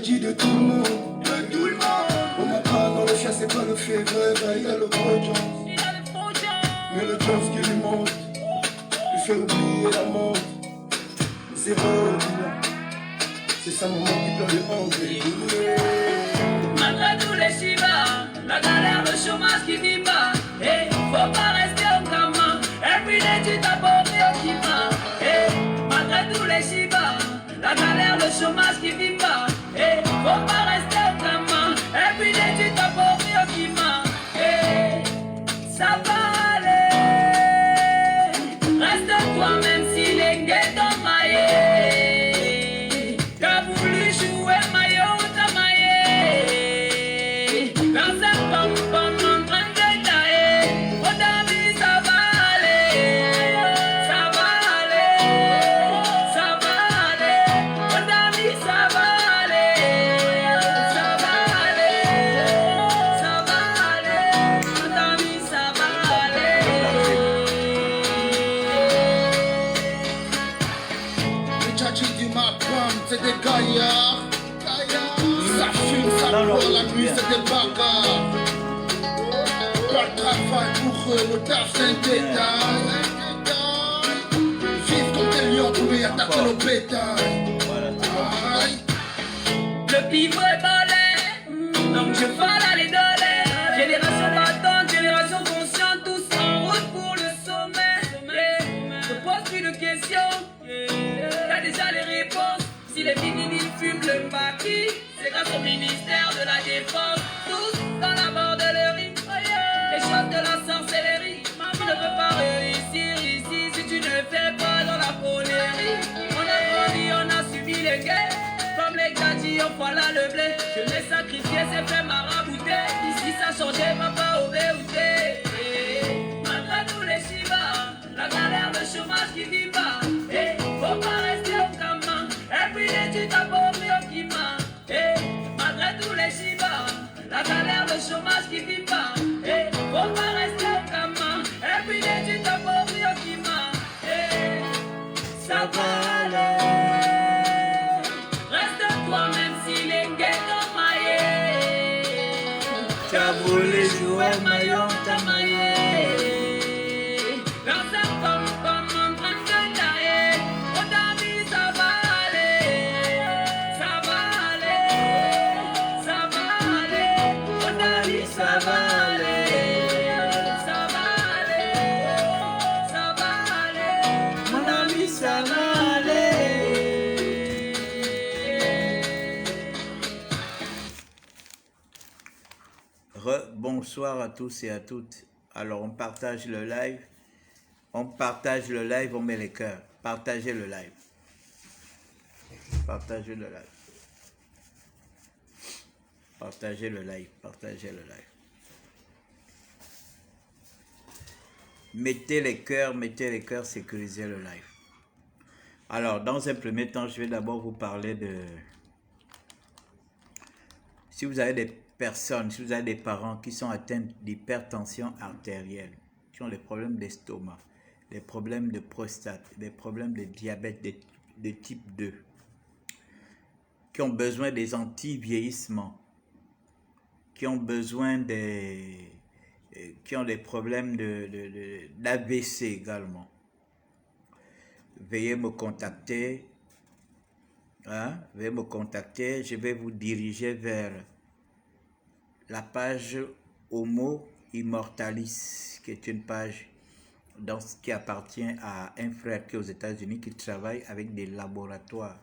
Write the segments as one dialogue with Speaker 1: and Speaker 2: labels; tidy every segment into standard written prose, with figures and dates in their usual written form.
Speaker 1: maladie de tout le monde. On m'a pas dans le chat, c'est pas le fièvre, il a le gros Jones. Mais le Jones qui lui monte, lui fait oublier la mort. Zéro bilan, c'est sa maman qui pleure le honte.
Speaker 2: Malgré tous les chivas, la galère, le chômage qui vit pas. Et faut pas rester au gamin. Everyday tu t'apportes au climat. Et malgré tous les chivas, la galère, le chômage qui vit pas. Et faut pas rester au gamin. Everyday tu t'apportes au climat. Et ça va aller. Reste toi-même si les gays t'ont maillé. T'as voulu jouer maillot, t'as maillé. Dans un pom-pom en train de tailler. Oh David, ça va aller. Ça va aller. Ça va aller. Oh David, ça va aller. Ça va aller. Ça va aller. Oh David, ça va aller.
Speaker 1: Les tchatchis du Macron, c'est des gaillards. Ça fume, ça boit, la nuit c'est des bagarres. Pas de travail pour eux, le taf c'est un détail. Vivre comme des lions pour y attaquer le bétail. Aïe.
Speaker 2: Le pivot est balai, donc je fais les dolaires. Génération battante, génération consciente, tous en route pour le sommet. Je pose plus de questions, t'as déjà les réponses. Si les mini fument le maquis, c'est grâce au ministère de la Défense. Tous dans la bordellerie, les choses de la sorcellerie. Tu ne peux pas réussir ici si tu ne fais pas dans la connerie. On a grandi, on a subi les guerres. Comme les gadgets, on voit là le blé. Je l'ai sacrifié, c'est fait marabouter. Ici ça changeait, papa au BOT. Malgré tous les chivas, la galère, le chômage qui vit pas. Et faut pas rester au gamin. Everyday tu t'apportes au climat. Et malgré tous les chivas, la galère, le chômage qui vit pas. Et faut pas rester au gamin. Everyday tu t'apportes au climat. Et ça va aller. Reste toi-même si les gays t'ont maillé. T'as voulu jouer maillot, t'as maillé. Dans un pom-pom en train de tailler. Oh David, ça va aller. Ça va aller. Ça va aller. Oh David, ça va aller. Ça va aller. Ça va aller. Mon ami, ça va aller.
Speaker 3: Bonsoir à tous et à toutes. Alors on partage le live. On partage le live, on met les cœurs. Partagez le live. Partagez le live. Partagez le live. Partagez le live. Mettez les cœurs, sécurisez le live. Alors, dans un premier temps, je vais d'abord vous parler de... Si vous avez des personnes, si vous avez des parents qui sont atteints d'hypertension artérielle, qui ont des problèmes d'estomac, des problèmes de prostate, des problèmes de diabète de type 2, qui ont besoin des anti-vieillissements, qui ont besoin des... qui ont des problèmes d'AVC également, veuillez me contacter. Veuillez me contacter, je vais vous diriger vers la page Homo Immortalis, qui est une page qui appartient à un frère qui est aux États-Unis, qui travaille avec des laboratoires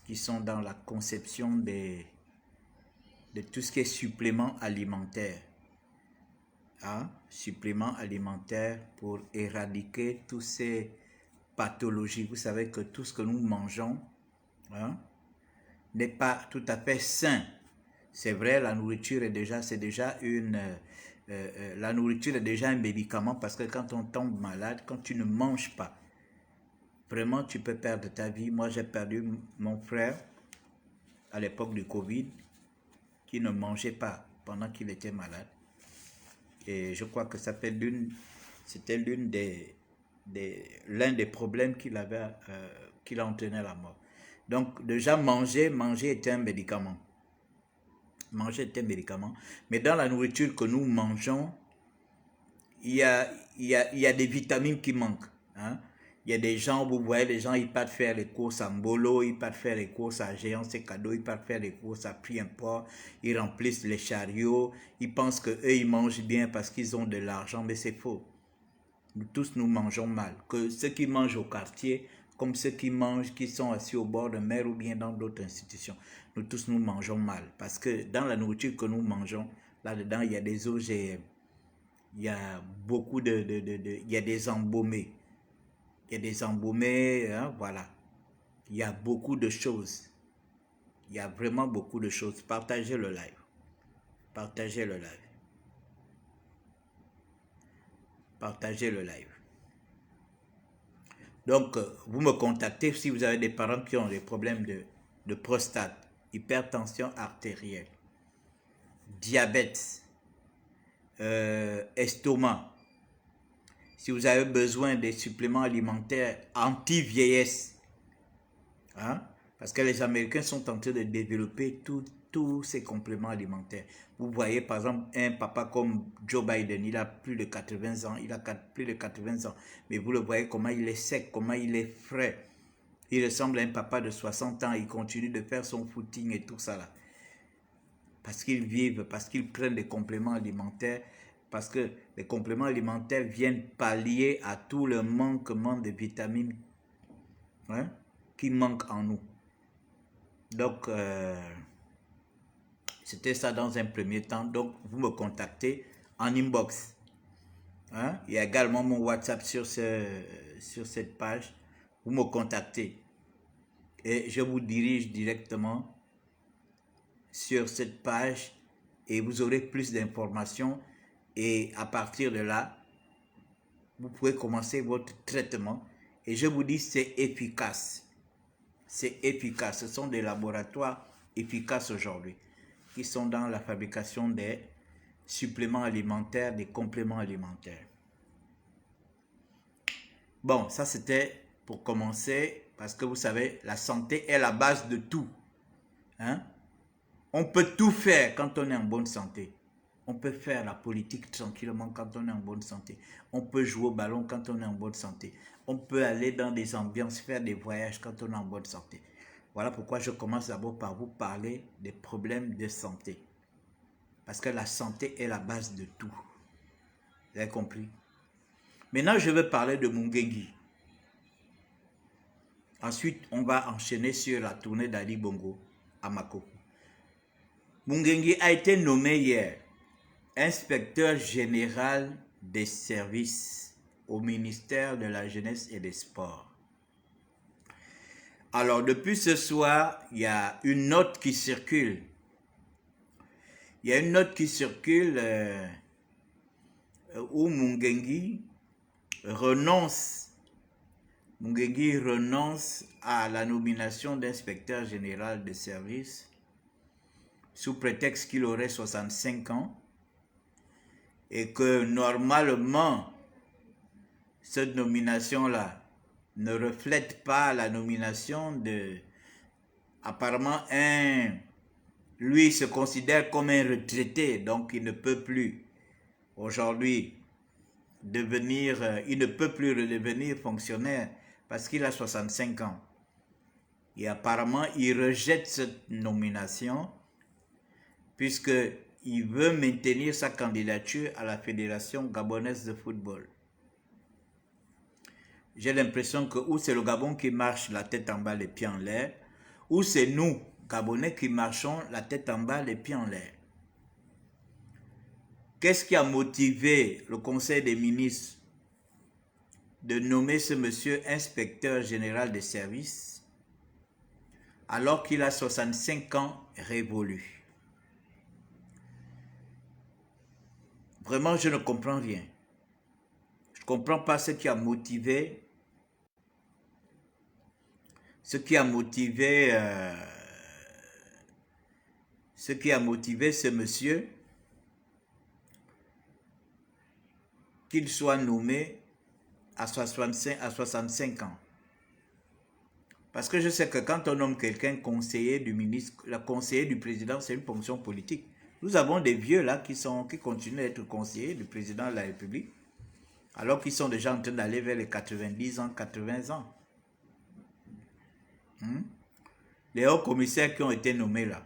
Speaker 3: qui sont dans la conception de tout ce qui est supplément alimentaire. Suppléments alimentaires pour éradiquer toutes ces pathologies. Vous savez que tout ce que nous mangeons n'est pas tout à fait sain. C'est vrai, la nourriture est déjà, la nourriture est déjà un médicament, parce que quand on tombe malade, quand tu ne manges pas, vraiment tu peux perdre ta vie. Moi j'ai perdu mon frère à l'époque du Covid, qui ne mangeait pas pendant qu'il était malade. Et je crois que c'était l'un des problèmes qu'il avait, qui l'a entraîné à la mort. Donc, déjà, manger est un médicament. Manger est un médicament. Mais dans la nourriture que nous mangeons, il y a des vitamines qui manquent. Hein? Il y a des gens, vous voyez, les gens, ils partent faire les courses à Mbolo, ils partent faire les courses à Géant, c'est cadeau, ils partent faire les courses à Prix Import, ils remplissent les chariots, ils pensent qu'eux, ils mangent bien parce qu'ils ont de l'argent, mais c'est faux. Nous tous, nous mangeons mal. Que ceux qui mangent au quartier, comme ceux qui mangent, qui sont assis au bord de mer ou bien dans d'autres institutions, nous tous, nous mangeons mal. Parce que dans la nourriture que nous mangeons, là-dedans, il y a des OGM. Il y a beaucoup il y a des embaumés. Il y a des embaumés, hein, voilà. Il y a beaucoup de choses. Il y a vraiment beaucoup de choses. Partagez le live. Partagez le live. Partagez le live. Donc, vous me contactez si vous avez des parents qui ont des problèmes de prostate, hypertension artérielle, diabète, estomac. Si vous avez besoin des suppléments alimentaires anti-vieillesse, hein, parce que les Américains sont en train de développer tous ces compléments alimentaires. Vous voyez par exemple un papa comme Joe Biden, il a plus de 80 ans, plus de 80 ans, mais vous le voyez comment il est sec, comment il est frais. Il ressemble à un papa de 60 ans, il continue de faire son footing et tout ça là. Parce qu'ils vivent, parce qu'ils prennent des compléments alimentaires, parce que les compléments alimentaires viennent pallier à tout le manquement de vitamines, hein, qui manquent en nous. Donc, c'était ça dans un premier temps. Donc, vous me contactez en inbox. Hein? Il y a également mon WhatsApp sur cette page. Vous me contactez. Et je vous dirige directement sur cette page et vous aurez plus d'informations. Et à partir de là, vous pouvez commencer votre traitement. Et je vous dis, c'est efficace. C'est efficace. Ce sont des laboratoires efficaces aujourd'hui qui sont dans la fabrication des suppléments alimentaires, des compléments alimentaires. Bon, ça c'était pour commencer, parce que vous savez, la santé est la base de tout. Hein? On peut tout faire quand on est en bonne santé. On peut faire la politique tranquillement quand on est en bonne santé. On peut jouer au ballon quand on est en bonne santé. On peut aller dans des ambiances, faire des voyages quand on est en bonne santé. Voilà pourquoi je commence d'abord par vous parler des problèmes de santé. Parce que la santé est la base de tout. Vous avez compris? Maintenant, je vais parler de Mungengi. Ensuite, on va enchaîner sur la tournée d'Ali Bongo à Makoko. Mungengi a été nommé hier inspecteur général des services au ministère de la Jeunesse et des Sports. Alors, depuis ce soir, il y a une note qui circule. Il y a une note qui circule où Mungengi renonce à la nomination d'inspecteur général des services sous prétexte qu'il aurait 65 ans et que normalement, cette nomination-là ne reflète pas la nomination de... Apparemment, lui il se considère comme un retraité, donc il ne peut plus aujourd'hui devenir, il ne peut plus redevenir fonctionnaire parce qu'il a 65 ans. Et apparemment, il rejette cette nomination puisqu'il veut maintenir sa candidature à la Fédération gabonaise de football. J'ai l'impression que ou c'est le Gabon qui marche la tête en bas, les pieds en l'air, ou c'est nous, Gabonais, qui marchons la tête en bas, les pieds en l'air. Qu'est-ce qui a motivé le Conseil des ministres de nommer ce monsieur inspecteur général des services alors qu'il a 65 ans révolus? Vraiment, je ne comprends rien. Je ne comprends pas ce qui a motivé ce monsieur qu'il soit nommé à 65 ans. Parce que je sais que quand on nomme quelqu'un conseiller du ministre, la conseiller du président, c'est une fonction politique. Nous avons des vieux là qui continuent à être conseillers du président de la République, alors qu'ils sont déjà en train d'aller vers les 90 ans, 80 ans. Les hauts commissaires qui ont été nommés là.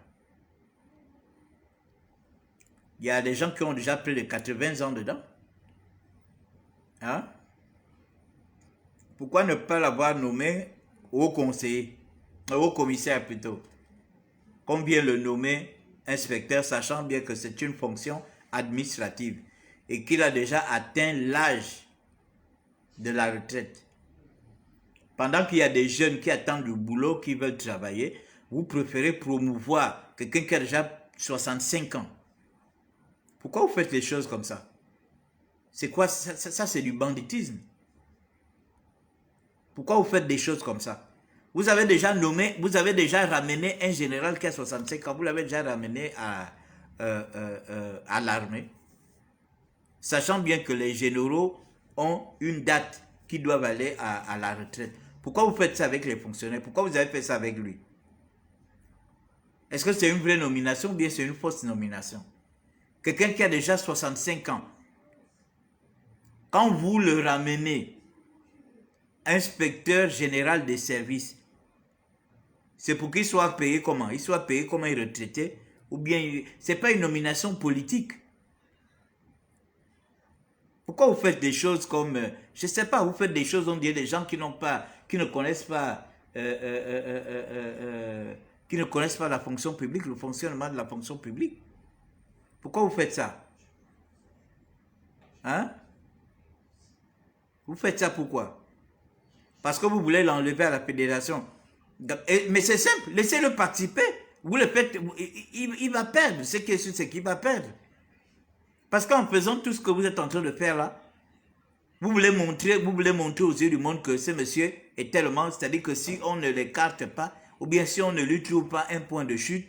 Speaker 3: Il y a des gens qui ont déjà près de 80 ans dedans. Hein? Pourquoi ne pas l'avoir nommé haut conseiller, haut commissaire plutôt, qu'on vient le nommer inspecteur, sachant bien que c'est une fonction administrative et qu'il a déjà atteint l'âge de la retraite. Pendant qu'il y a des jeunes qui attendent du boulot, qui veulent travailler, vous préférez promouvoir quelqu'un qui a déjà 65 ans. Pourquoi vous faites les choses comme ça? C'est quoi ça? Ça c'est du banditisme. Pourquoi vous faites des choses comme ça? Vous avez déjà nommé, vous avez déjà ramené un général qui a 65 ans, vous l'avez déjà ramené à l'armée, sachant bien que les généraux ont une date qui doivent aller à la retraite. Pourquoi vous faites ça avec les fonctionnaires? Pourquoi vous avez fait ça avec lui? Est-ce que c'est une vraie nomination ou bien c'est une fausse nomination? Quelqu'un qui a déjà 65 ans, quand vous le ramenez inspecteur général des services, c'est pour qu'il soit payé comment? Il soit payé comme un retraité? Ou bien, ce n'est pas une nomination politique? Pourquoi vous faites des choses comme, je ne sais pas, vous faites des choses, on dirait des gens qui ne connaissent pas, qui ne connaissent pas la fonction publique, le fonctionnement de la fonction publique. Pourquoi vous faites ça? Hein? Vous faites ça pourquoi? Parce que vous voulez l'enlever à la fédération. Mais c'est simple, laissez-le participer. Vous le faites, il va perdre. Ce qui est sûr, c'est qu'il va perdre. Parce qu'en faisant tout ce que vous êtes en train de faire là, vous voulez montrer aux yeux du monde que ce monsieur est tellement, c'est-à-dire que si on ne l'écarte pas, ou bien si on ne lui trouve pas un point de chute,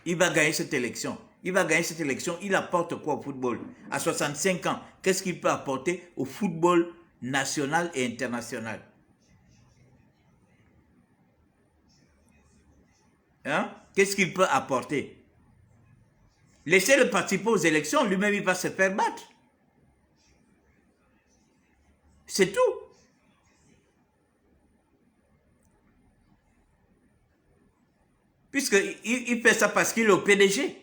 Speaker 3: il va gagner cette élection. Il va gagner cette élection, il apporte quoi au football? À 65 ans, qu'est-ce qu'il peut apporter au football national et international? Hein? Qu'est-ce qu'il peut apporter? Laissez-le participer aux élections, lui-même il va se faire battre. C'est tout. Puisqu'il fait ça parce qu'il est au PDG.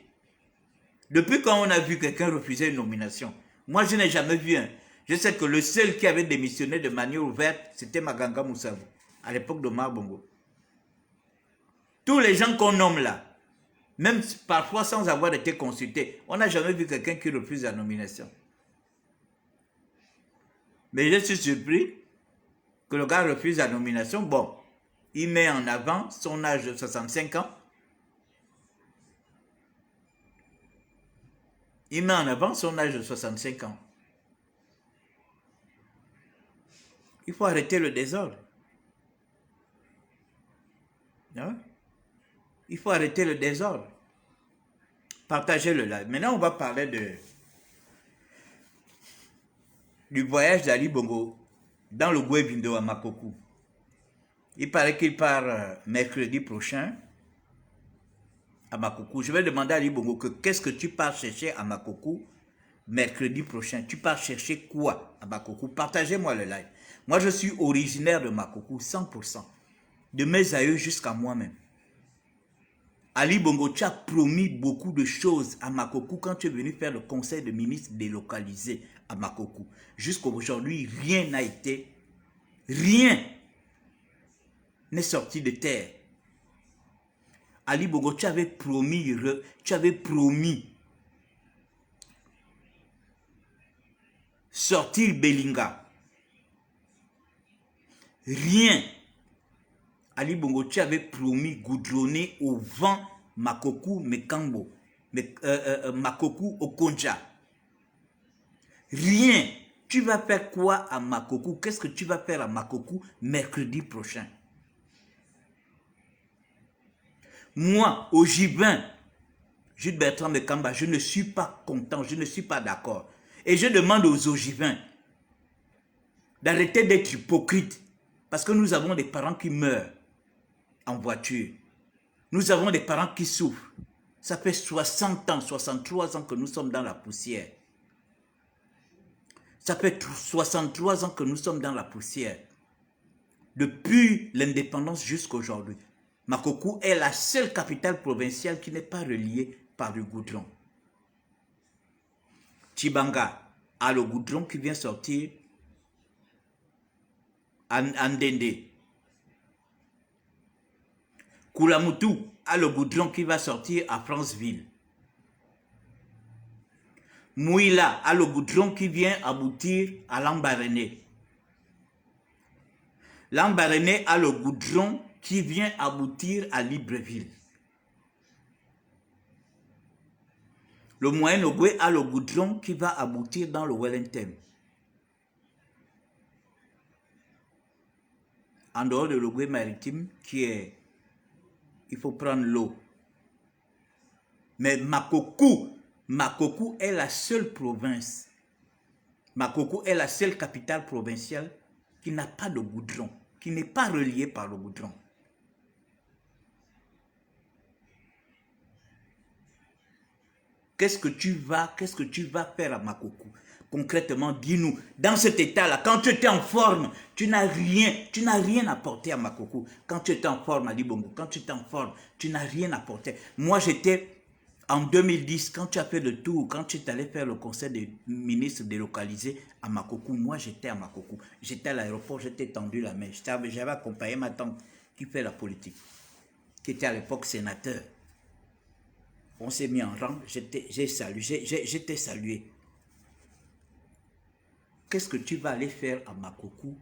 Speaker 3: Depuis quand on a vu quelqu'un refuser une nomination? Moi, je n'ai jamais vu un. Je sais que le seul qui avait démissionné de manière ouverte, c'était Maganga Moussabou, à l'époque de Omar Bongo. Tous les gens qu'on nomme là, même parfois sans avoir été consultés, on n'a jamais vu quelqu'un qui refuse la nomination. Mais je suis surpris que le gars refuse la nomination. Bon, il met en avant son âge de 65 ans. Il met en avant son âge de 65 ans. Il faut arrêter le désordre. Hein? Il faut arrêter le désordre. Partagez le live. Maintenant, on va parler du voyage d'Ali Bongo dans le Goué-Bindo à Makokou. Il paraît qu'il part mercredi prochain à Makokou. Je vais demander à Ali Bongo que qu'est-ce que tu pars chercher à Makokou mercredi prochain? Tu pars chercher quoi à Makokou? Partagez-moi le live. Moi, je suis originaire de Makokou, 100%. De mes aïeux jusqu'à moi-même. Ali Bongo, tu as promis beaucoup de choses à Makokou quand tu es venu faire le conseil de ministres délocalisé à Makokou. Jusqu'à aujourd'hui, rien n'a été, rien n'est sorti de terre. Ali Bongo, tu avais promis sortir Belinga. Rien. Ali Bongo, tu avais promis goudronner au vent Makokou Mekambo, Makokou Okonja. Rien. Tu vas faire quoi à Makokou? Qu'est-ce que tu vas faire à Makokou mercredi prochain? Moi, au J20, Jules Bertrand Mekamba, je ne suis pas content, je ne suis pas d'accord. Et je demande aux Ogivins d'arrêter d'être hypocrites. Parce que nous avons des parents qui meurent en voiture. Nous avons des parents qui souffrent. Ça fait 60 ans, 63 ans que nous sommes dans la poussière. Ça fait 63 ans que nous sommes dans la poussière. Depuis l'indépendance jusqu'à aujourd'hui. Makoko est la seule capitale provinciale qui n'est pas reliée par le goudron. Tchibanga a le goudron qui vient sortir en Ndende. Koulamoutou a le goudron qui va sortir à Franceville. Mouila a le goudron qui vient aboutir à Lambaréné. Lambaréné a le goudron qui vient aboutir à Libreville. Le Moyen-Ogoué a le goudron qui va aboutir dans le Wellington. En dehors de l'Ogoué maritime, qui est... Il faut prendre l'eau. Mais Makoko est la seule province. Makoko est la seule capitale provinciale qui n'a pas de goudron, qui n'est pas reliée par le goudron. Qu'est-ce que tu vas faire à Makoko? Concrètement, dis-nous, dans cet état-là, quand tu étais en forme, tu n'as rien apporté à Makoko. Quand tu étais en forme à Libongo, quand tu étais en forme, tu n'as rien apporté. Moi, j'étais en 2010, quand tu as fait le tour, quand tu es allé faire le conseil des ministres délocalisés à Makoko, moi, j'étais à Makoko. J'étais à l'aéroport, j'étais tendu la main. J'avais accompagné ma tante qui fait la politique, qui était à l'époque sénateur. On s'est mis en rang, j'étais salué. Qu'est-ce que tu vas aller faire à Makoko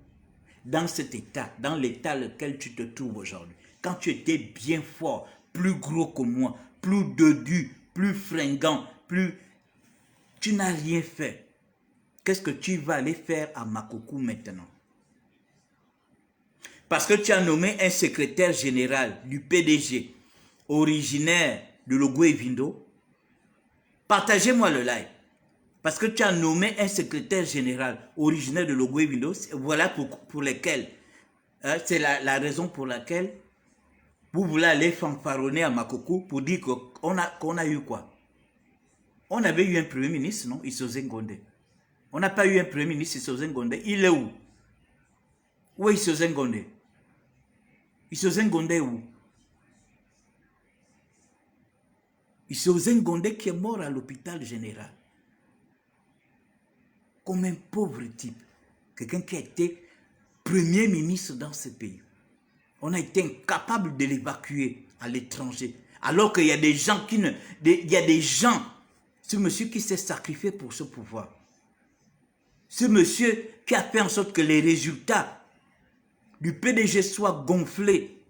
Speaker 3: dans cet état, dans l'état dans lequel tu te trouves aujourd'hui? Quand tu étais bien fort, plus gros que moi, plus dodu, plus fringant, tu n'as rien fait. Qu'est-ce que tu vas aller faire à Makoko maintenant? Parce que tu as nommé un secrétaire général du PDG, originaire de l'Ogoué-Vindo. Partagez-moi le live. Parce que tu as nommé un secrétaire général originaire de l'Ogoué-Vindo. Voilà pour lesquels. C'est la raison pour laquelle vous voulez aller fanfaronner à Makoko pour dire qu'on a eu quoi? On avait eu un premier ministre, non? Issoze Ngonde. On n'a pas eu un premier ministre, Issoze Ngonde. Il est où? Où est Issoze Ngonde? Issoze Ngonde est où? Issoze Ngonde qui est mort à l'hôpital général. Comme un pauvre type. Quelqu'un qui a été premier ministre dans ce pays. On a été incapable de l'évacuer à l'étranger. Alors qu'il y a des gens ce monsieur qui s'est sacrifié pour ce pouvoir. Ce monsieur qui a fait en sorte que les résultats du PDG soient gonflés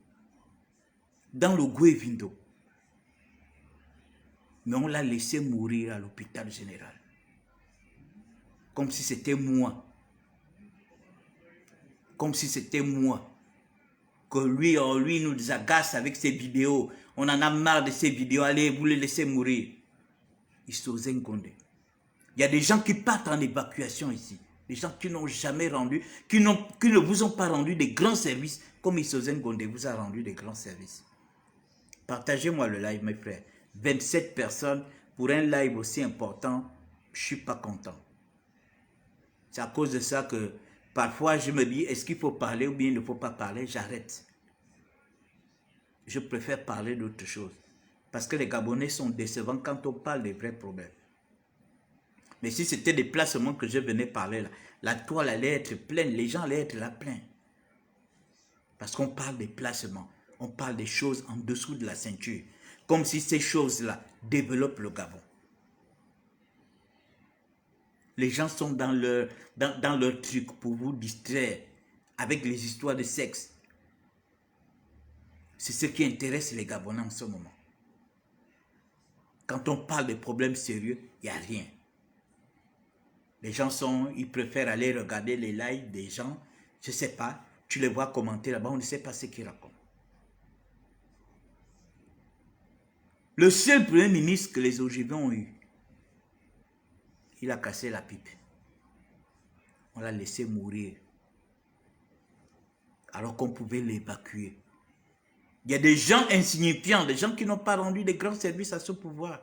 Speaker 3: dans le Goué-Vindo. Mais on l'a laissé mourir à l'hôpital général. Comme si c'était moi. Comme si c'était moi. Que lui nous agace avec ses vidéos. On en a marre de ces vidéos. Allez, vous les laissez mourir. Issoze Ngonde. Il y a des gens qui partent en évacuation ici. Des gens qui n'ont jamais rendu, qui ne vous ont pas rendu des grands services comme Issoze Ngonde vous a rendu des grands services. Partagez-moi le live, mes frères. 27 personnes pour un live aussi important, je ne suis pas content. C'est à cause de ça que parfois je me dis, est-ce qu'il faut parler ou bien il ne faut pas parler? J'arrête. Je préfère parler d'autre chose. Parce que les Gabonais sont décevants quand on parle des vrais problèmes. Mais si c'était des placements que je venais parler là, la toile allait être pleine, les gens allaient être là pleins. Parce qu'on parle des placements, on parle des choses en dessous de la ceinture. Comme si ces choses-là développent le Gabon. Les gens sont dans leur truc pour vous distraire avec les histoires de sexe. C'est ce qui intéresse les Gabonais en ce moment. Quand on parle de problèmes sérieux, il n'y a rien. Les gens ils préfèrent aller regarder les lives des gens, je ne sais pas, tu les vois commenter là-bas, on ne sait pas ce qu'ils racontent. Le seul premier ministre que les Ogivens ont eu, il a cassé la pipe. On l'a laissé mourir. alors qu'on pouvait l'évacuer. Il y a des gens insignifiants, des gens qui n'ont pas rendu de grands services à ce pouvoir,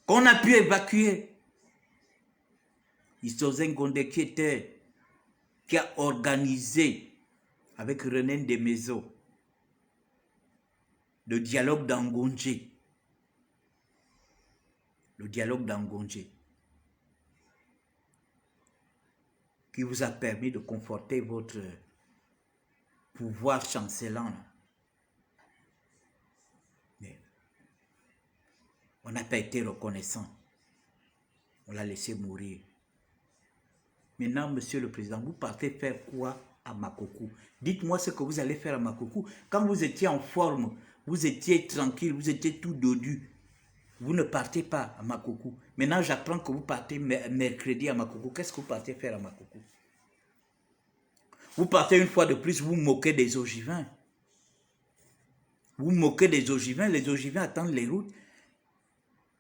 Speaker 3: qu'on a pu évacuer. Isozen Gondé qui a organisé avec René Ndemezo le dialogue d'Angondje. Le dialogue d'Angondje qui vous a permis de conforter votre pouvoir chancelant. Mais on n'a pas été reconnaissant. On l'a laissé mourir. Maintenant, Monsieur le Président, vous partez faire quoi à Makoko? Dites-moi ce que vous allez faire à Makoko. Quand vous étiez en forme, vous étiez tranquille, vous étiez tout dodu. Vous ne partez pas à Makoko. Maintenant, j'apprends que vous partez mercredi à Makoko. Qu'est-ce que vous partez faire à Makoko? Vous partez une fois de plus, vous moquez des ogivins. Vous moquez des ogivins. Les ogivins attendent les routes.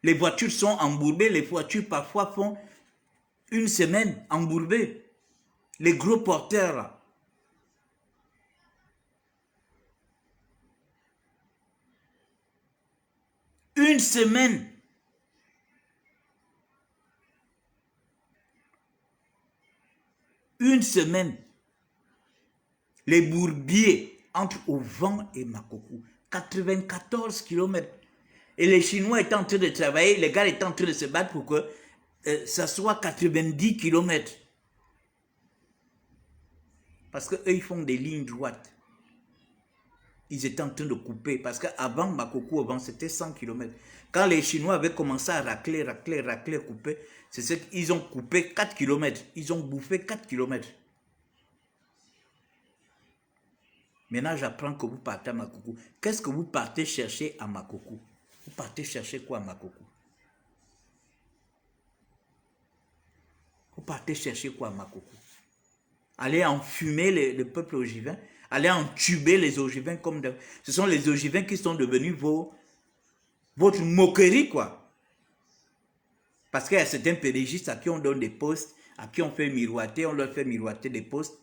Speaker 3: Les voitures sont embourbées. Les voitures parfois font une semaine embourbées. Les gros porteurs là. Une semaine. Une semaine. Les bourbiers entre Ovan et Makoko. 94 km. Et les Chinois étaient en train de travailler, les gars étaient en train de se battre pour que ça soit 90 km. Parce qu'eux, ils font des lignes droites. Ils étaient en train de couper. Parce qu'avant Makoko, avant, c'était 100 km. Quand les Chinois avaient commencé à racler, couper, c'est ce qu'ils ont coupé 4 km. Ils ont bouffé 4 km. Maintenant, j'apprends que vous partez à Makoko. Qu'est-ce que vous partez chercher à Makoko? Vous partez chercher quoi à Makoko? Vous partez chercher quoi à Makoko? Allez enfumer le peuple ogivin, allez entuber les ogivins comme ce sont les ogivins qui sont devenus votre moquerie, quoi. Parce qu'il y a certains pédégistes à qui on donne des postes, à qui on fait miroiter, on leur fait miroiter des postes.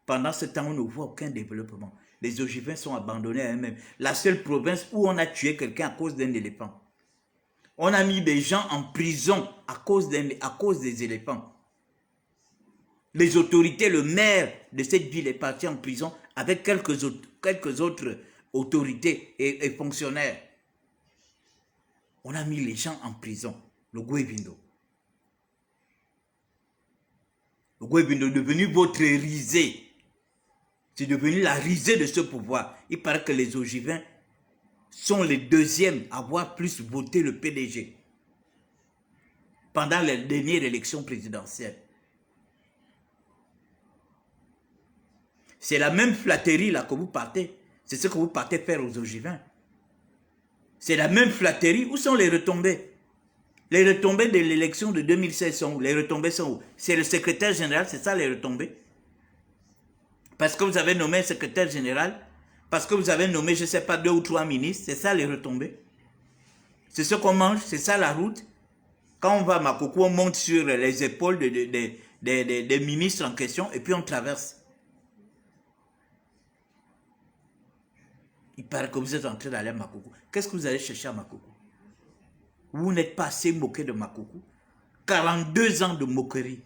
Speaker 3: Pendant ce temps, on ne voit aucun développement. Les ogivins sont abandonnés à eux-mêmes. La seule province où on a tué quelqu'un à cause d'un éléphant. On a mis des gens en prison à cause des éléphants. Les autorités, le maire de cette ville est parti en prison avec quelques autres autorités et fonctionnaires. On a mis les gens en prison. Le Gwebindo. Le Gwebindo est devenu votre risée. C'est devenu la risée de ce pouvoir. Il paraît que les ogivins sont les deuxièmes à avoir plus voté le PDG pendant la dernière élection présidentielle. C'est la même flatterie là que vous partez. C'est ce que vous partez faire aux ogivins. C'est la même flatterie. Où sont les retombées? Les retombées de l'élection de 2016 sont où? Les retombées sont où? C'est le secrétaire général, c'est ça les retombées? Parce que vous avez nommé un secrétaire général, parce que vous avez nommé, je ne sais pas, 2 ou 3 ministres, c'est ça les retombées. C'est ce qu'on mange, c'est ça la route. Quand on va à Makoko, on monte sur les épaules des ministres en question et puis on traverse. Il paraît que vous êtes en train d'aller à Makoko. Qu'est-ce que vous allez chercher à Makoko? Vous n'êtes pas assez moqué de Makoko. 42 ans de moquerie.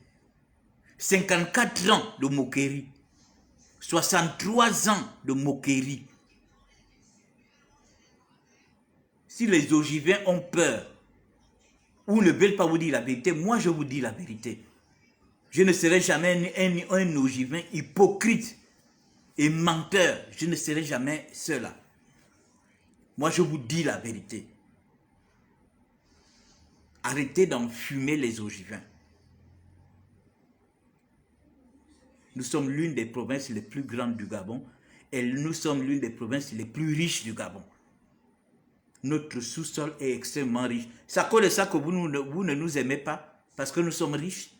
Speaker 3: 54 ans de moquerie. 63 ans de moquerie. Si les ogivins ont peur ou ne veulent pas vous dire la vérité, moi je vous dis la vérité. Je ne serai jamais un ogivin hypocrite et menteur. Je ne serai jamais cela. Moi je vous dis la vérité. Arrêtez d'enfumer les ogivins. Nous sommes l'une des provinces les plus grandes du Gabon et nous sommes l'une des provinces les plus riches du Gabon. Notre sous-sol est extrêmement riche. C'est à cause de ça que vous ne nous aimez pas, parce que nous sommes riches.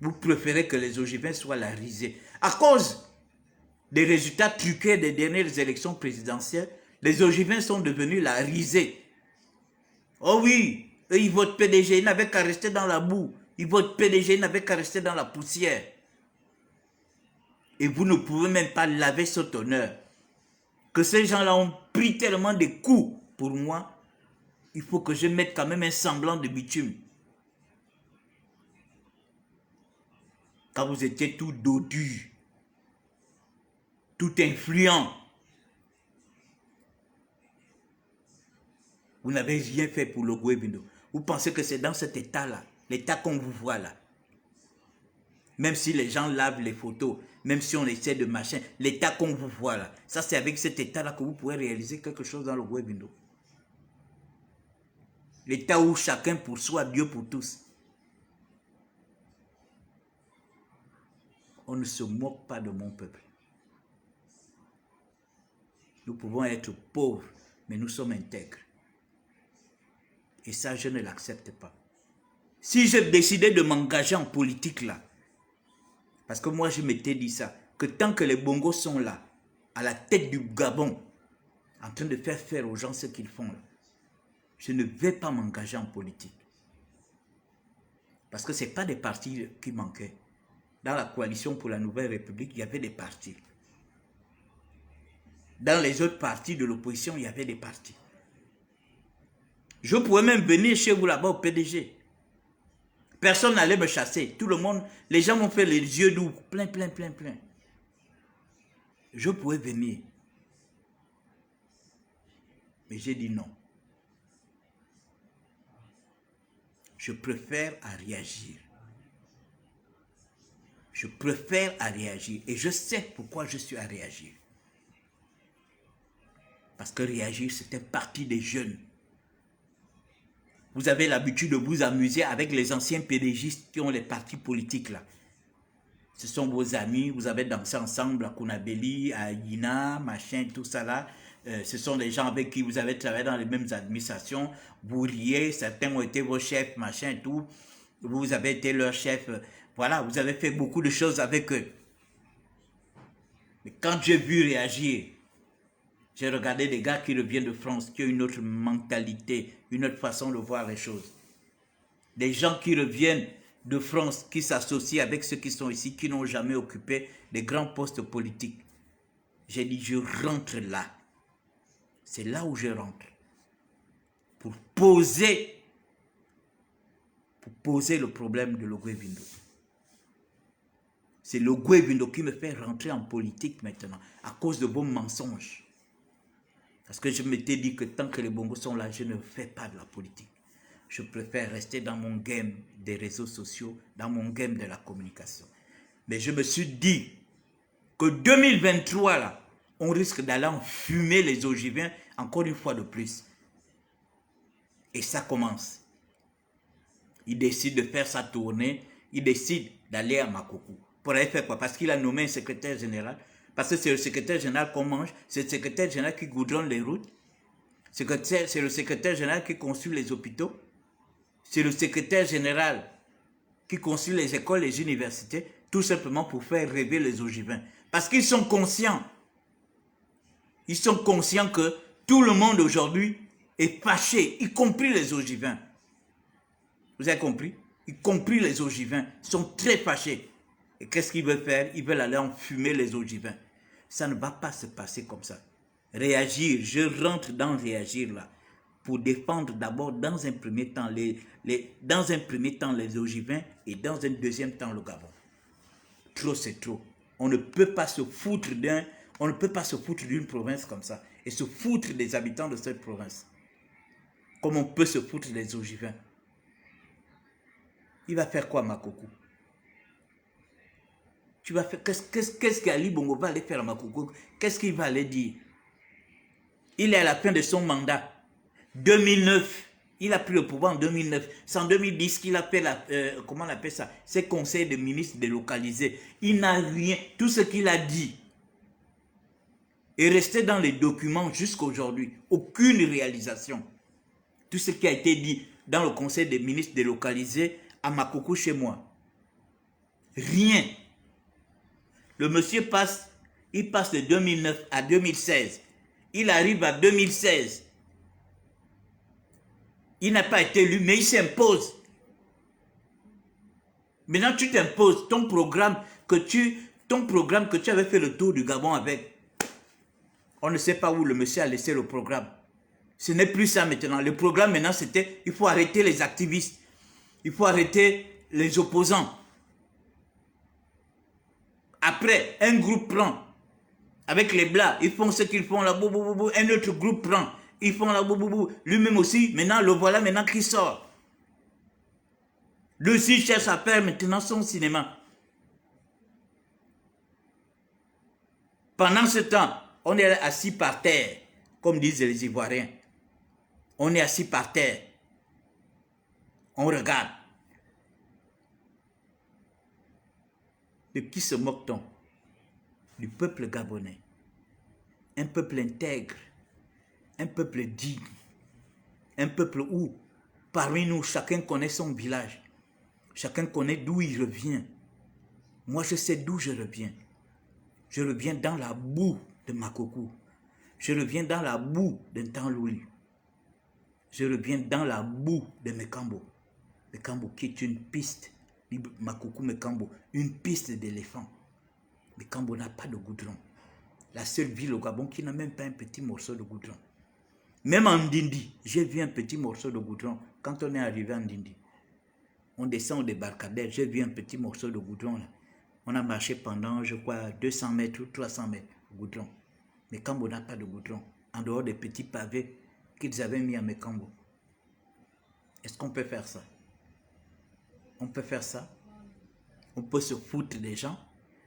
Speaker 3: Vous préférez que les ogivins soient la risée. À cause des résultats truqués des dernières élections présidentielles, les ogivins sont devenus la risée. Oh oui, Eux, ils votent PDG, ils n'avaient qu'à rester dans la boue. Ils votent PDG, ils n'avaient qu'à rester dans la poussière. Et vous ne pouvez même pas laver cet honneur. Que ces gens-là ont pris tellement de coups pour moi, il faut que je mette quand même un semblant de bitume. Quand vous étiez tout dodu, tout influent, vous n'avez rien fait pour le Gouébindo. Vous pensez que c'est dans cet état-là, l'état qu'on vous voit là. Même si les gens lavent les photos, même si on essaie de machin, l'état qu'on vous voit là, ça c'est avec cet état-là que vous pouvez réaliser quelque chose dans le Gouébindo. L'état où chacun pour soi, Dieu pour tous. On ne se moque pas de mon peuple. Nous pouvons être pauvres, mais nous sommes intègres. Et ça, je ne l'accepte pas. Si j'ai décidé de m'engager en politique là, parce que moi je m'étais dit ça, que tant que les bongos sont là, à la tête du Gabon, en train de faire aux gens ce qu'ils font là, je ne vais pas m'engager en politique. Parce que ce n'est pas des partis qui manquaient. Dans la coalition pour la Nouvelle République, il y avait des partis. Dans les autres partis de l'opposition, il y avait des partis. Je pouvais même venir chez vous là-bas au PDG. Personne n'allait me chasser. Tout le monde, les gens m'ont fait les yeux doux. Plein. Je pouvais venir. Mais j'ai dit non. Je préfère à réagir. Je préfère à réagir. Et je sais pourquoi je suis à réagir. Parce que réagir, c'était partie des jeunes. Vous avez l'habitude de vous amuser avec les anciens pédégistes qui ont les partis politiques là. Ce sont vos amis, vous avez dansé ensemble à Konabeli, à Yina, machin, tout ça là. Ce sont des gens avec qui vous avez travaillé dans les mêmes administrations. Vous riez, certains ont été vos chefs, machin, tout. Vous avez été leur chef. Voilà, vous avez fait beaucoup de choses avec eux. Mais quand j'ai vu réagir, j'ai regardé des gars qui reviennent de France, qui ont une autre mentalité, une autre façon de voir les choses. Des gens qui reviennent de France, qui s'associent avec ceux qui sont ici, qui n'ont jamais occupé des grands postes politiques. J'ai dit, je rentre là. C'est là où je rentre. Pour poser le problème de l'Ogouébindo. C'est l'Ogouébindo qui me fait rentrer en politique maintenant, à cause de vos mensonges. Parce que je m'étais dit que tant que les bongos sont là, je ne fais pas de la politique. Je préfère rester dans mon game des réseaux sociaux, dans mon game de la communication. Mais je me suis dit que 2023, là, on risque d'aller enfumer les ogiviens encore une fois de plus. Et ça commence. Il décide de faire sa tournée, il décide d'aller à Makoko. Pour aller faire quoi? Parce qu'il a nommé un secrétaire général. Parce que c'est le secrétaire général qu'on mange, c'est le secrétaire général qui goudronne les routes, c'est le secrétaire général qui construit les hôpitaux, c'est le secrétaire général qui construit les écoles, les universités, tout simplement pour faire rêver les ogiviens. Parce qu'ils sont conscients. Ils sont conscients que tout le monde aujourd'hui est fâché, y compris les ogiviens. Vous avez compris? Y compris les ogiviens sont très fâchés. Et qu'est-ce qu'ils veulent faire? Ils veulent aller enfumer les ogiviens. Ça ne va pas se passer comme ça. Réagir, je rentre dans réagir là, pour défendre d'abord dans un premier temps les ogiviens et dans un deuxième temps le Gabon. Trop c'est trop. On ne peut pas se foutre d'une province comme ça et se foutre des habitants de cette province. Comme on peut se foutre des ogiviens. Il va faire quoi, Makoko? Tu vas faire, qu'est-ce qu'Ali Bongo va aller faire à Makoko? Qu'est-ce qu'il va aller dire? Il est à la fin de son mandat. 2009, il a pris le pouvoir en 2009. C'est en 2010 qu'il a fait comment on appelle ça? Ses conseils de ministres délocalisés. Il n'a rien, tout ce qu'il a dit est resté dans les documents jusqu'à aujourd'hui. Aucune réalisation. Tout ce qui a été dit dans le conseil des ministres délocalisés à Makoko chez moi. Rien. Le monsieur passe de 2009 à 2016. Il arrive à 2016. Il n'a pas été élu, mais il s'impose. Maintenant, tu t'imposes ton programme que tu avais fait le tour du Gabon avec. On ne sait pas où le monsieur a laissé le programme. Ce n'est plus ça maintenant. Le programme maintenant, c'était il faut arrêter les activistes. Il faut arrêter les opposants. Après, un groupe prend. Avec les Blancs, ils font ce qu'ils font là. Un autre groupe prend. Ils font là. Lui-même aussi, maintenant, le voilà maintenant qui sort. Lui aussi cherche à faire maintenant son cinéma. Pendant ce temps, on est assis par terre, comme disent les Ivoiriens. On est assis par terre. On regarde. De qui se moque-t-on? Du peuple gabonais. Un peuple intègre. Un peuple digne. Un peuple où, parmi nous, chacun connaît son village. Chacun connaît d'où il revient. Moi, je sais d'où je reviens. Je reviens dans la boue de Makoko. Je reviens dans la boue de Tanlouli. Je reviens dans la boue de Mekambo. Mekambo qui est une piste. Makoko Mekambo, une piste d'éléphant. Mekambo n'a pas de goudron. La seule ville au Gabon qui n'a même pas un petit morceau de goudron. Même en Ndindi, j'ai vu un petit morceau de goudron quand on est arrivé en Ndindi. On descend au débarcadère, j'ai vu un petit morceau de goudron là. On a marché pendant, je crois, 200 mètres ou 300 mètres de goudron. Mekambo n'a pas de goudron, en dehors des petits pavés qu'ils avaient mis à Mekambo. Est-ce qu'on peut faire ça? On peut faire ça? On peut se foutre des gens?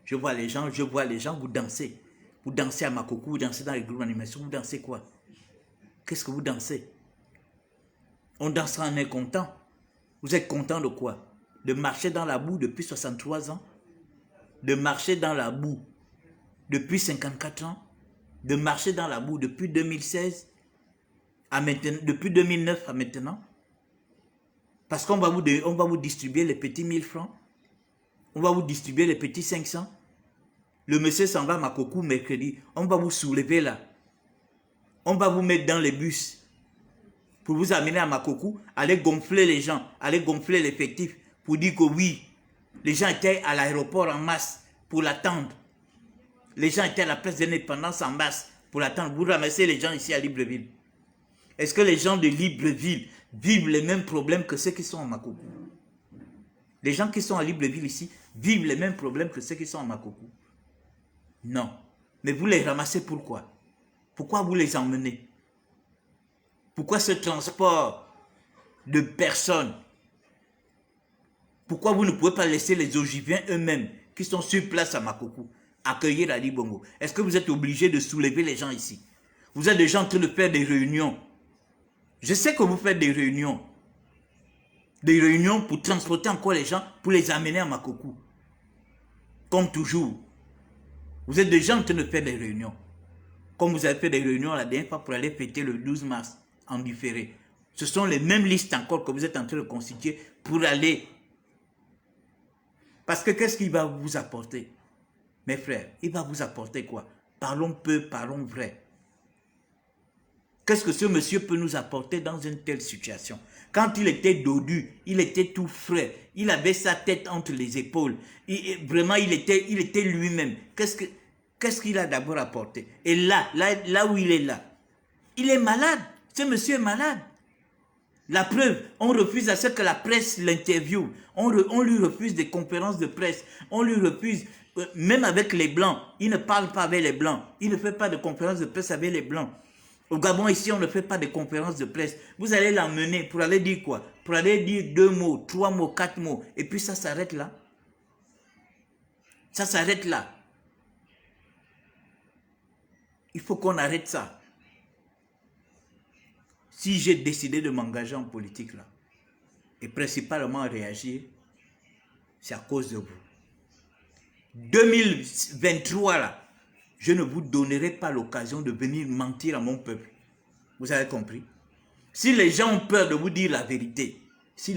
Speaker 3: Je vois les gens, vous dansez. Vous dansez à Makoko, vous dansez dans les groupes d'animation, vous dansez quoi? Qu'est-ce que vous dansez? On dansera en est content. Vous êtes content de quoi? De marcher dans la boue depuis 63 ans? De marcher dans la boue depuis 54 ans? De marcher dans la boue depuis 2016 à maintenant, depuis 2009 à maintenant? Parce qu'on va vous distribuer les petits 1000 francs. On va vous distribuer les petits 500. Le monsieur s'en va à Makoko mercredi. On va vous soulever là. On va vous mettre dans les bus pour vous amener à Makoko, aller gonfler les gens, aller gonfler l'effectif pour dire que oui, les gens étaient à l'aéroport en masse pour l'attendre. Les gens étaient à la place de l'indépendance en masse pour l'attendre. Vous ramassez les gens ici à Libreville. Est-ce que les gens de Libreville vivent les mêmes problèmes que ceux qui sont à Makoko? Les gens qui sont à Libreville ici vivent les mêmes problèmes que ceux qui sont à Makoko? Non. Mais vous les ramassez pourquoi? Pourquoi vous les emmenez? Pourquoi ce transport de personnes? Pourquoi vous ne pouvez pas laisser les Ogiviens eux-mêmes qui sont sur place à Makoko accueillir Ali Bongo? Est-ce que vous êtes obligé de soulever les gens ici? Vous êtes déjà en train de faire des réunions. Je sais que vous faites des réunions. Des réunions pour transporter encore les gens, pour les amener à Makoko. Comme toujours. Vous êtes déjà en train de faire des réunions. Comme vous avez fait des réunions la dernière fois pour aller fêter le 12 mars en différé. Ce sont les mêmes listes encore que vous êtes en train de constituer pour aller. Parce que qu'est-ce qu'il va vous apporter? Mes frères, il va vous apporter quoi? Parlons peu, parlons vrai. Qu'est-ce que ce monsieur peut nous apporter dans une telle situation? Quand il était dodu, il était tout frais, il avait sa tête entre les épaules. Vraiment, il était lui-même. Qu'est-ce qu'il a d'abord apporté? Et là où il est là, il est malade. Ce monsieur est malade. La preuve, on refuse à ce que la presse l'interviewe. On lui refuse des conférences de presse. On lui refuse, même avec les Blancs, il ne parle pas avec les Blancs. Il ne fait pas de conférences de presse avec les Blancs. Au Gabon, ici, on ne fait pas de conférences de presse. Vous allez l'emmener pour aller dire quoi? Pour aller dire 2 mots, 3 mots, 4 mots. Et puis ça s'arrête là. Ça s'arrête là. Il faut qu'on arrête ça. Si j'ai décidé de m'engager en politique là, et principalement à réagir, c'est à cause de vous. 2023 là, je ne vous donnerai pas l'occasion de venir mentir à mon peuple. Vous avez compris? Si les gens ont peur de vous dire la vérité, si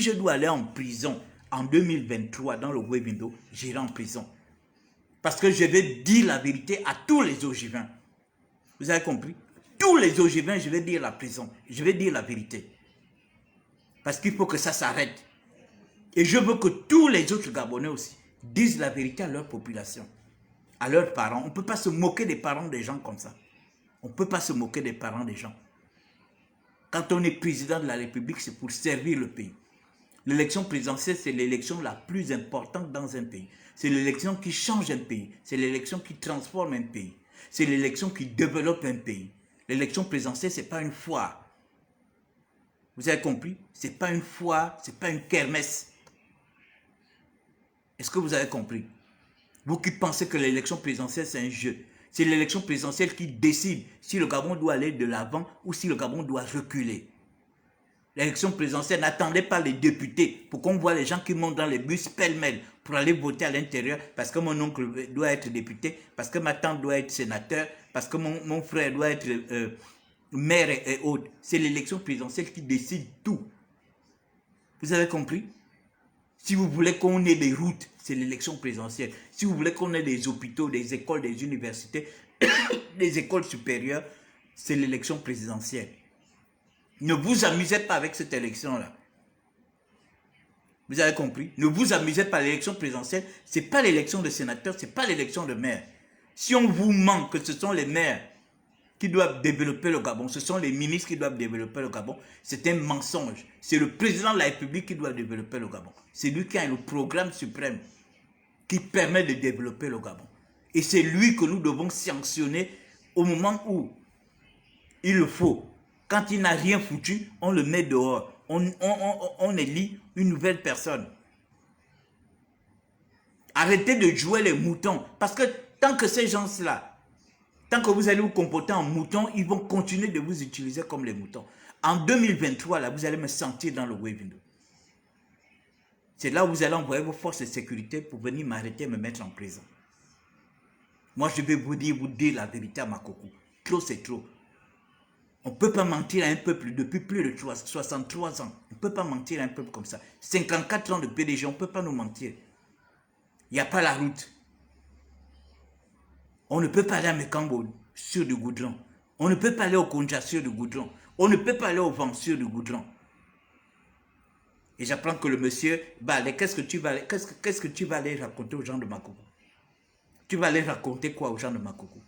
Speaker 3: je dois aller en prison en 2023 dans le Webindo, j'irai en prison. Parce que je vais dire la vérité à tous les Ogiviens. Vous avez compris? tous les Ogivins, je vais dire la prison. Je vais dire la vérité. Parce qu'il faut que ça s'arrête. Et je veux que tous les autres Gabonais aussi disent la vérité à leur population, à leurs parents. On ne peut pas se moquer des parents des gens comme ça. On ne peut pas se moquer des parents des gens. Quand on est président de la République, c'est pour servir le pays. L'élection présidentielle, c'est l'élection la plus importante dans un pays. C'est l'élection qui change un pays. C'est l'élection qui transforme un pays. C'est l'élection qui développe un pays. L'élection présidentielle, ce n'est pas une foire. Vous avez compris? Ce n'est pas une foire, ce n'est pas une kermesse. Est-ce que vous avez compris? Vous qui pensez que l'élection présidentielle, c'est un jeu. C'est l'élection présidentielle qui décide si le Gabon doit aller de l'avant ou si le Gabon doit reculer. L'élection présidentielle, n'attendez pas les députés pour qu'on voit les gens qui montent dans les bus pêle-mêle pour aller voter à l'intérieur parce que mon oncle doit être député, parce que ma tante doit être sénateur, parce que mon frère doit être maire et autres. C'est l'élection présidentielle qui décide tout. Vous avez compris? Si vous voulez qu'on ait des routes, c'est l'élection présidentielle. Si vous voulez qu'on ait des hôpitaux, des écoles, des universités, des écoles supérieures, c'est l'élection présidentielle. Ne vous amusez pas avec cette élection-là. Vous avez compris? Ne vous amusez pas à l'élection présidentielle. Ce n'est pas l'élection de sénateur, ce n'est pas l'élection de maire. Si on vous ment que ce sont les maires qui doivent développer le Gabon, ce sont les ministres qui doivent développer le Gabon, c'est un mensonge. C'est le président de la République qui doit développer le Gabon. C'est lui qui a le programme suprême qui permet de développer le Gabon. Et c'est lui que nous devons sanctionner au moment où il le faut. Quand il n'a rien foutu, on le met dehors. On élit une nouvelle personne. Arrêtez de jouer les moutons. Parce que tant que ces gens-là, tant que vous allez vous comporter en mouton, ils vont continuer de vous utiliser comme les moutons. En 2023, là, vous allez me sentir dans le Wevindo. C'est là où vous allez envoyer vos forces de sécurité pour venir m'arrêter et me mettre en prison. Moi, je vais vous dire la vérité à Makoko. Trop, c'est trop. On ne peut pas mentir à un peuple depuis plus de 63 ans. On ne peut pas mentir à un peuple comme ça. 54 ans de PDG, on ne peut pas nous mentir. Il n'y a pas la route. On ne peut pas aller à Mekambo sur du goudron. On ne peut pas aller au Konja sur du goudron. On ne peut pas aller au vent sur du goudron. Et j'apprends que le monsieur va aller. Qu'est-ce que tu vas aller raconter aux gens de Makoko? Tu vas aller raconter quoi aux gens de Makoko?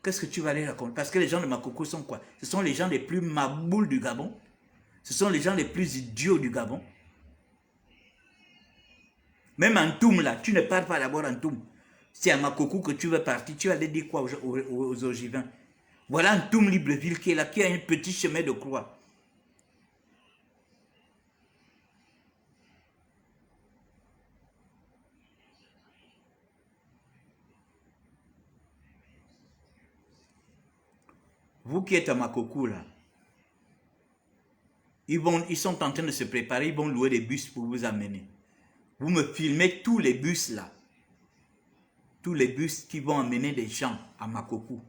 Speaker 3: Qu'est-ce que tu vas aller raconter? Parce que les gens de Makoko sont quoi? Ce sont les gens les plus maboules du Gabon. Ce sont les gens les plus idiots du Gabon. Même en Toum, là, tu ne pars pas d'abord en Toum. C'est à Makoko que tu veux partir. Tu vas aller dire quoi aux Ogivins? Voilà un Toum Libreville qui est là, qui a un petit chemin de croix. Vous qui êtes à Makoko, là, ils sont en train de se préparer, ils vont louer des bus pour vous amener. Vous me filmez tous les bus là. Tous les bus qui vont amener des gens à Makoko.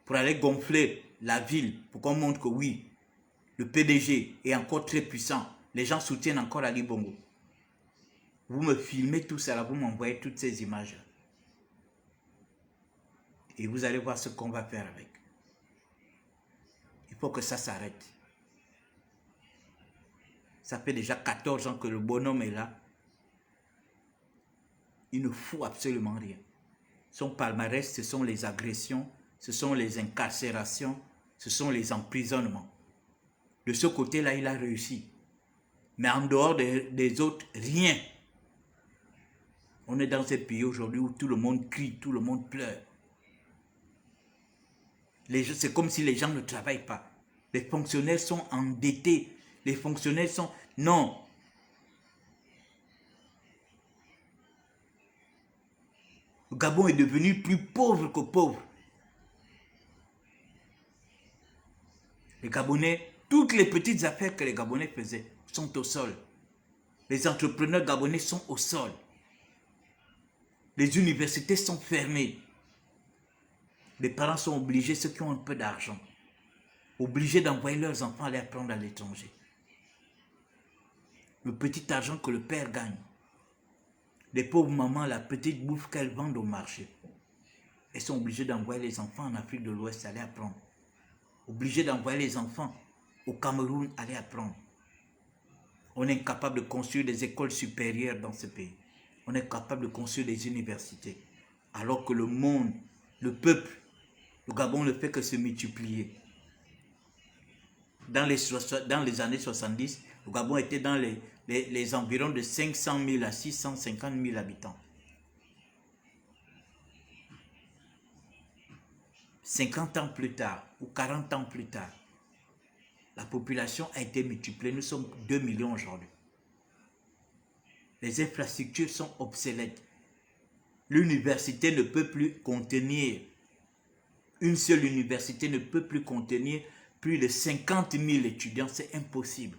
Speaker 3: Pour aller gonfler la ville, pour qu'on montre que oui, le PDG est encore très puissant. Les gens soutiennent encore Ali Bongo. Vous me filmez tout ça là, vous m'envoyez toutes ces images là. Et vous allez voir ce qu'on va faire avec. Il faut que ça s'arrête. Ça fait déjà 14 ans que le bonhomme est là. Il ne faut absolument rien. Son palmarès, ce sont les agressions, ce sont les incarcérations, ce sont les emprisonnements. De ce côté-là, il a réussi. Mais en dehors des autres, rien. On est dans un pays aujourd'hui où tout le monde crie, tout le monde pleure. C'est comme si les gens ne travaillent pas. Les fonctionnaires sont endettés. Les fonctionnaires sont... Non. Le Gabon est devenu plus pauvre que pauvre. Les Gabonais, toutes les petites affaires que les Gabonais faisaient sont au sol. Les entrepreneurs gabonais sont au sol. Les universités sont fermées. Les parents sont obligés, ceux qui ont un peu d'argent, obligés d'envoyer leurs enfants aller apprendre à l'étranger. Le petit argent que le père gagne. Les pauvres mamans, la petite bouffe qu'elles vendent au marché. Elles sont obligées d'envoyer les enfants en Afrique de l'Ouest aller apprendre. obligé d'envoyer les enfants au Cameroun aller apprendre. On est incapable de construire des écoles supérieures dans ce pays. On est capable de construire des universités. Alors que le monde, le peuple, le Gabon ne fait que se multiplier. Dans les années 70, le Gabon était dans les environs de 500 000 à 650 000 habitants. 50 ans plus tard ou 40 ans plus tard, la population a été multipliée. Nous sommes 2 millions aujourd'hui. Les infrastructures sont obsolètes. L'université ne peut plus contenir, une seule université ne peut plus contenir plus de 50 000 étudiants. C'est impossible.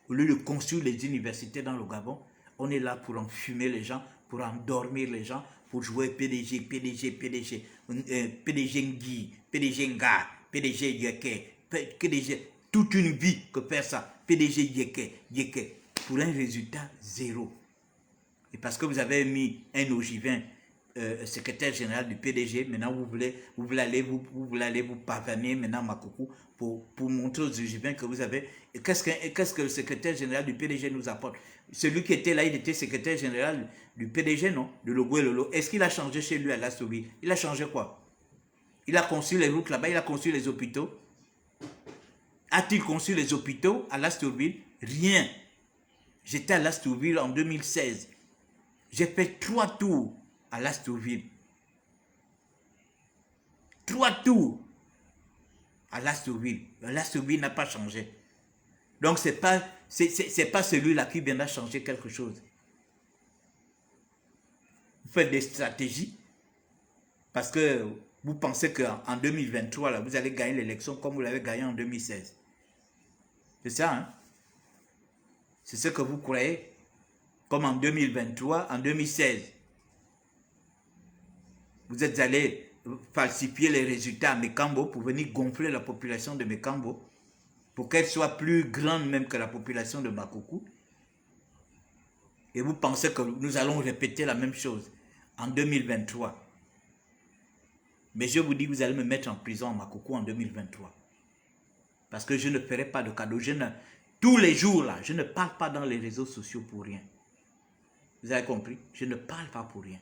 Speaker 3: Au lieu de construire les universités dans le Gabon, on est là pour enfumer les gens, pour endormir les gens, pour jouer PDG, PDG Ngui, PDG Nga, PDG Yeke, PDG, toute une vie que faire ça, PDG Yeke, pour un résultat zéro. Et parce que vous avez mis un ogiven, secrétaire général du PDG, maintenant vous voulez aller vous pavaner maintenant Makoukou pour montrer aux ogivens que vous avez. Qu'est-ce que le secrétaire général du PDG nous apporte? Celui qui était là, il était secrétaire général du PDG, non? De Logoué Lolo. Est-ce qu'il a changé chez lui à Lastourbille? Il a changé quoi? Il a conçu les routes là-bas, il a conçu les hôpitaux. A-t-il conçu les hôpitaux à Lastourbille? Rien. J'étais à Lastourbille en 2016. J'ai fait 3 tours à Lastourbille. 3 tours à Lastourbille. Lastourbille n'a pas changé. Donc c'est pas celui-là qui viendra changer quelque chose. Vous faites des stratégies parce que vous pensez qu'en 2023, là, vous allez gagner l'élection comme vous l'avez gagné en 2016. C'est ça, hein? C'est ce que vous croyez. Comme en 2023, en 2016. Vous êtes allé falsifier les résultats à Mekambo pour venir gonfler la population de Mekambo, pour qu'elle soit plus grande même que la population de Makoukou. Et vous pensez que nous allons répéter la même chose en 2023. Mais je vous dis, vous allez me mettre en prison à Makoukou en 2023. Parce que je ne ferai pas de cadeau. Tous les jours là, je ne parle pas dans les réseaux sociaux pour rien. Vous avez compris? Je ne parle pas pour rien.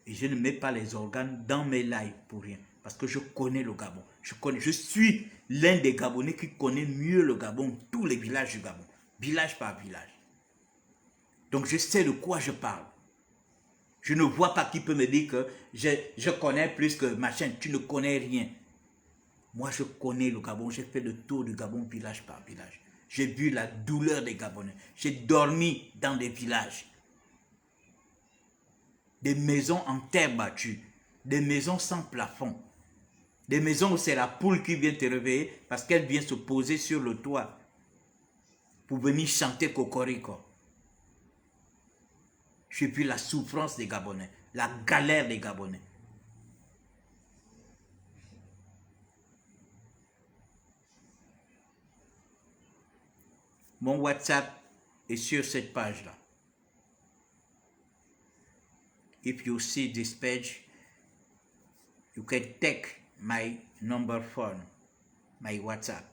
Speaker 3: Et je ne mets pas les organes dans mes lives pour rien. Parce que je connais le Gabon. Je suis l'un des Gabonais qui connaît mieux le Gabon, tous les villages du Gabon. Village par village. Donc je sais de quoi je parle. Je ne vois pas qui peut me dire que je connais plus que machin. Tu ne connais rien. Moi je connais le Gabon. J'ai fait le tour du Gabon village par village. J'ai vu la douleur des Gabonais. J'ai dormi dans des villages. Des maisons en terre battue, des maisons sans plafond, des maisons où c'est la poule qui vient te réveiller parce qu'elle vient se poser sur le toit pour venir chanter Cocorico. J'ai vu la souffrance des Gabonais, la galère des Gabonais. Mon WhatsApp est sur cette page-là. If you see this page, you can take my number phone, my WhatsApp.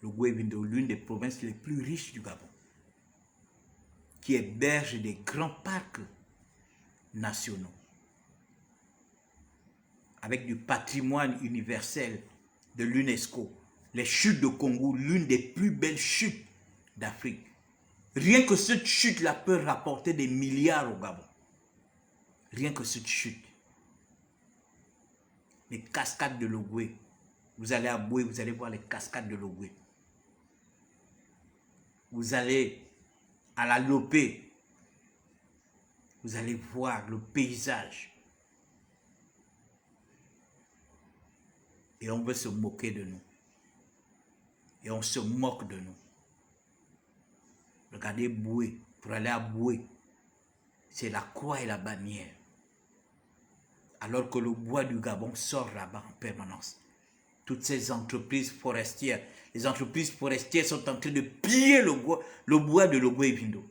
Speaker 3: Le Goué-Bindo, l'une des provinces les plus riches du Gabon, qui héberge des grands parcs nationaux, avec du patrimoine universel de l'UNESCO. Les chutes de Congo, l'une des plus belles chutes d'Afrique. Rien que cette chute-là peut rapporter des milliards au Gabon. Rien que cette chute. Les cascades de Logoué. Vous allez à Boué, vous allez voir les cascades de Logoué. Vous allez à la Lopé. Vous allez voir le paysage. Et on veut se moquer de nous. Et on se moque de nous. Regardez Boué, pour aller à Boué, c'est la croix et la bannière. Alors que le bois du Gabon sort là-bas en permanence. Toutes ces entreprises forestières, les entreprises forestières sont en train de piller le bois de Logoué-Bindo.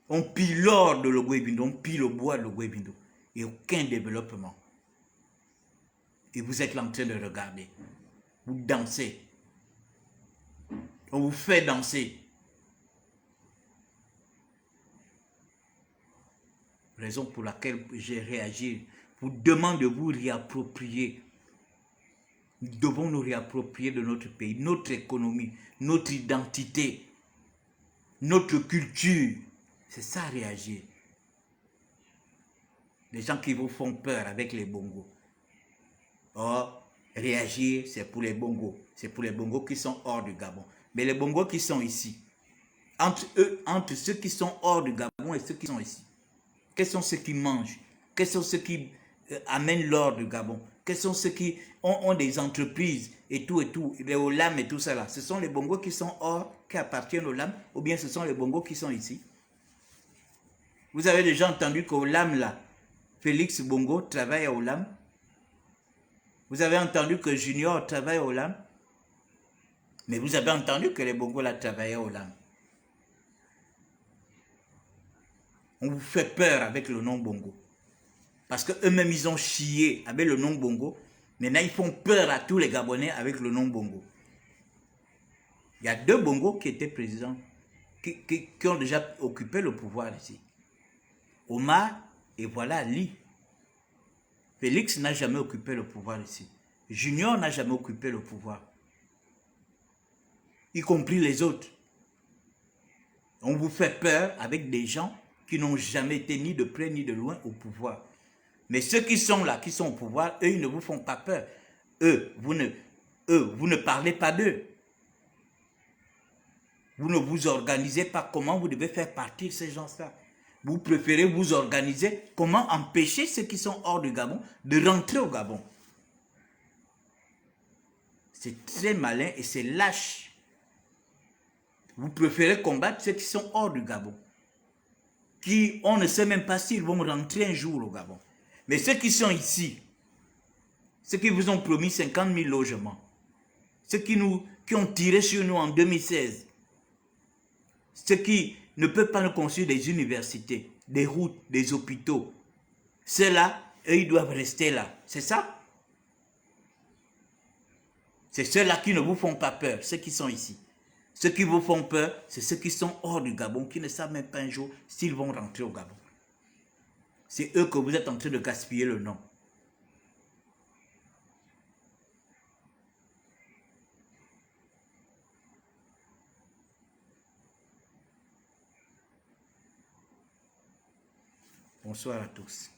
Speaker 3: On pille l'or de Logoué-Bindo, on pille le bois de Logoué-Bindo. et aucun développement. Et vous êtes là en train de regarder. Vous dansez. On vous fait danser. Raison pour laquelle j'ai réagi. Vous demande de vous réapproprier. Nous devons nous réapproprier de notre pays, notre économie, notre identité, notre culture. C'est ça, réagir. Les gens qui vous font peur avec les bongos. Or, réagir, c'est pour les bongos. C'est pour les bongos qui sont hors du Gabon. Mais les bongos qui sont ici, entre ceux qui sont hors du Gabon et ceux qui sont ici, quels sont ceux qui mangent? Quels sont ceux qui amènent l'or du Gabon? Quels sont ceux qui ont des entreprises et tout, les OLAM et tout ça là? Ce sont les bongos qui sont hors, qui appartiennent aux LAM, ou bien ce sont les bongos qui sont ici? Vous avez déjà entendu qu'au LAM là, Félix Bongo travaille au LAM? Vous avez entendu que Junior travaille au LAM? Mais vous avez entendu que les bongos là travaillaient au LAM? On vous fait peur avec le nom Bongo. Parce qu'eux-mêmes, ils ont chié avec le nom Bongo. Maintenant, ils font peur à tous les Gabonais avec le nom Bongo. Il y a 2 Bongos qui étaient présidents, qui ont déjà occupé le pouvoir ici. Omar et voilà Ali. Félix n'a jamais occupé le pouvoir ici. Junior n'a jamais occupé le pouvoir. Y compris les autres. On vous fait peur avec des gens qui n'ont jamais été ni de près ni de loin au pouvoir. Mais ceux qui sont là, qui sont au pouvoir, eux, ils ne vous font pas peur. Vous ne parlez pas d'eux. Vous ne vous organisez pas comment vous devez faire partir ces gens-là. Vous préférez vous organiser comment empêcher ceux qui sont hors du Gabon de rentrer au Gabon. C'est très malin et c'est lâche. Vous préférez combattre ceux qui sont hors du Gabon. Qui, on ne sait même pas s'ils vont rentrer un jour au Gabon. Mais ceux qui sont ici, ceux qui vous ont promis 50 000 logements, ceux qui ont tiré sur nous en 2016, ceux qui ne peuvent pas nous construire des universités, des routes, des hôpitaux, ceux-là, eux, ils doivent rester là. C'est ça? C'est ceux-là qui ne vous font pas peur, ceux qui sont ici. Ceux qui vous font peur, c'est ceux qui sont hors du Gabon, qui ne savent même pas un jour s'ils vont rentrer au Gabon. C'est eux que vous êtes en train de gaspiller le nom. Bonsoir à tous.